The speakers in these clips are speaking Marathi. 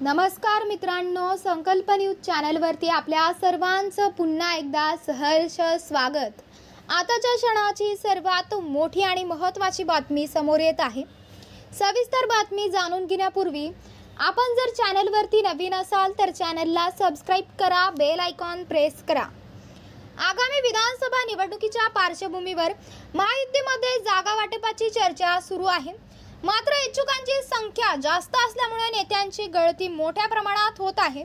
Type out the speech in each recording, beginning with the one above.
नमस्कार मित्रांनो, संकल्प न्यूज चॅनलवरती आपल्या सर्वांचं पुन्हा एकदा सहर्ष स्वागत। आताच्या क्षणाची सर्वात मोठी आणि महत्त्वाची बातमी समोर येत आहे। सविस्तर बातमी जाणून घेण्यापूर्वी आपण जर चॅनलवरती नवीन असाल तर चॅनलला सबस्क्राइब करा, बेल आयकॉन प्रेस करा। आगामी विधानसभा निवडणुकीच्या पार्श्वभूमीवर महायुतीमध्ये जागा वाटपाची चर्चा सुरू आहे। मात्र इच्छुकांची संख्या जास्त असल्यामुळे नेत्यांची गळती मोठ्या प्रमाणात होत आहे।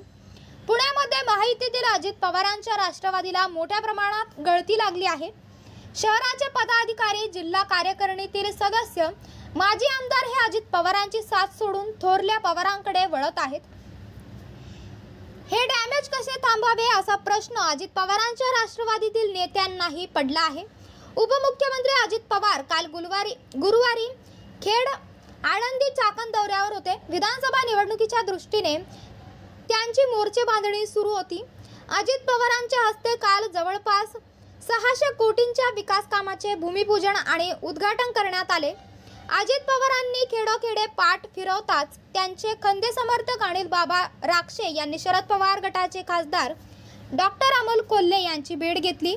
पुण्यामध्ये महायुतीतील अजित पवारांच्या राष्ट्रवादीला मोठ्या प्रमाणात गळती लागली आहे। शहराचे पदाधिकारी, जिल्हा कार्यकारिणीतील सदस्य, माजी आमदार हे अजित पवारांची साथ सोडून थोरल्या पवारांकडे वळत आहेत। हे डॅमेज कसे थांबावे असा प्रश्न अजित पवारांच्या राष्ट्रवादीतील नेत्यांनाही पडला आहे। उपमुख्यमंत्री अजित पवार काल गुरुवारी खेड, आळंदी, चाकण दौऱ्यावर होते। विधानसभा निवडणुकीच्या दृष्टीने त्यांची मोर्चे बांधणी सुरू होती। अजित पवारांच्या हस्ते काल जवळपास 600 कोटींच्या विकास कामाचे भूमिपूजन आणि उद्घाटन करण्यात आले। अजित पवारांनी खेडोखेडे पाठ फिरवताच त्यांचे खंदे समर्थक अनिल बाबा राक्षे यांनी शरद पवार गटाचे खासदार डॉक्टर अमोल कोल्हे यांची भेट घेतली।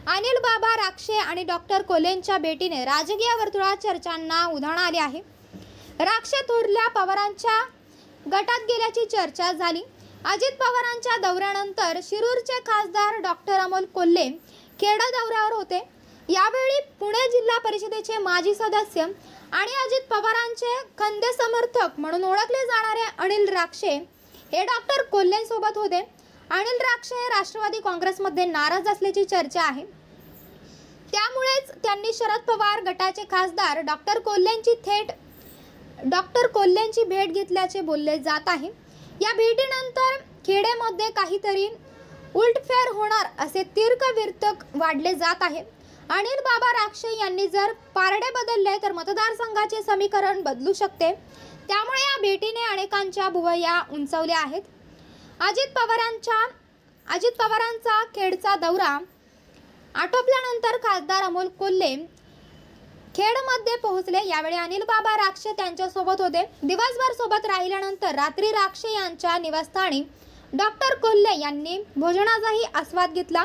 अनिल बाबा राक्षे आणि डॉक्टर कोल्हेंच्या भेटीने राजकीय वर्तुळात चर्चांना उधाण आले आहे। राक्षे थोरल्या पवारांच्या गटात गेल्याची चर्चा झाली। अजित पवारांच्या दौऱ्यानंतर शिरूरचे खासदार डॉक्टर अमोल कोल्हे खेड दौऱ्यावर होते। यावेळी पुणे जिल्हा परिषदेचे माजी सदस्य आणि अजित पवारांचे खंदे समर्थक म्हणून ओळखले जाणारे अनिल राक्षे हे डॉक्टर कोल्हेंसोबत होते। अनिल राक्षे हे राष्ट्रवादी काँग्रेसमध्ये नाराज असल्याची चर्चा आहे। त्यामुळेच त्यांनी शरद पवार गटाचे खासदार डॉक्टर कोल्हेंची भेट घेतल्याचे बोलले जात आहे। या भेटीनंतर खेडेमध्ये काहीतरी उलटफेर होणार असे तीर्कविर्तक वाढले जात आहे। अनिल बाबा राक्षे यांनी जर पारडे बदलले तर मतदारसंघाचे समीकरण बदलू शकते। त्यामुळे या भेटीने अनेकांच्या भुवया उंचावल्या आहेत। अजित पवारांचा खेडचा दौरा आटोपल्यानंतर खासदार अमोल कोल्हे खेडमध्ये पोहोचले। यावेळी अनिल बाबा राक्षे त्यांच्यासोबत होते। दिवसभर सोबत राहिल्यानंतर रात्री राक्षे यांच्या निवासस्थानी डॉक्टर कोल्हे यांनी भोजनाचाही आस्वाद घेतला।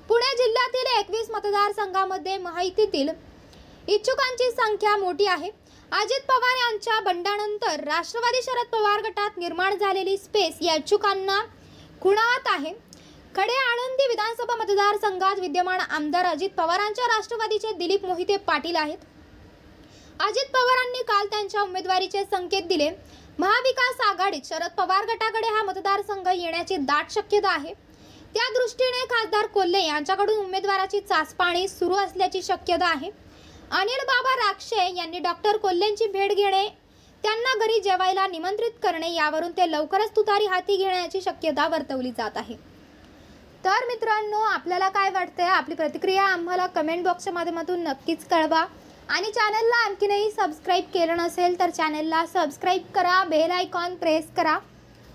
पुणे जिल्ह्यातील 21 मतदारसंघामध्ये महायुतीतील इच्छुकांची संख्या मोठी आहे। अजित पवार यांच्या बंडानंतर राष्ट्रवादी शरद पवार गटात निर्माण झालेली स्पेस या इच्छुकांना खुणावत आहे। खडे आळंदी विधानसभा मतदारसंघात विद्यमान आमदार अजित पवारांच्या राष्ट्रवादीचे दिलीप मोहिते पाटील आहेत। अजित पवारांनी काल त्यांच्या उमेदवारीचे संकेत दिले। महाविकास आघाडीत शरद पवार गटाकडे हा मतदारसंघ येण्याची दाट शक्यता आहे। त्या दृष्टीने खासदार कोल्हे यांच्याकडून उमेदवाराची चाचपणी सुरू असल्याची शक्यता आहे। अनिल बाबा राक्षे यांनी डॉक्टर कोल्हेंची भेट घेणे, त्यांना घरी जेवायला निमंत्रित करणे यावरून ते लवकरच तुतारी हाती घेण्याची शक्यता वर्तवली जात आहे। तर मित्रांनो, आपल्याला काय वाटतंय? आपली प्रतिक्रिया आम्हाला कमेंट बॉक्सच्या माध्यमातून नक्कीच कळवा आणि चॅनलला आणखीनही सबस्क्राइब केलं नसेल तर चॅनलला सबस्क्राइब करा, बेल आयकॉन प्रेस करा,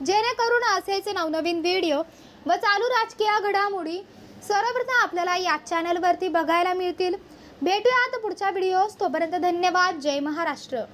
जेणेकरून असेच नवनवीन व्हिडिओ व चालू राजकीय घडामोडी सर्वप्रथम आपल्याला या चॅनलवरती बघायला मिळतील। भेटूयात पुढच्या व्हिडिओस, तोपर्यंत धन्यवाद। जय महाराष्ट्र।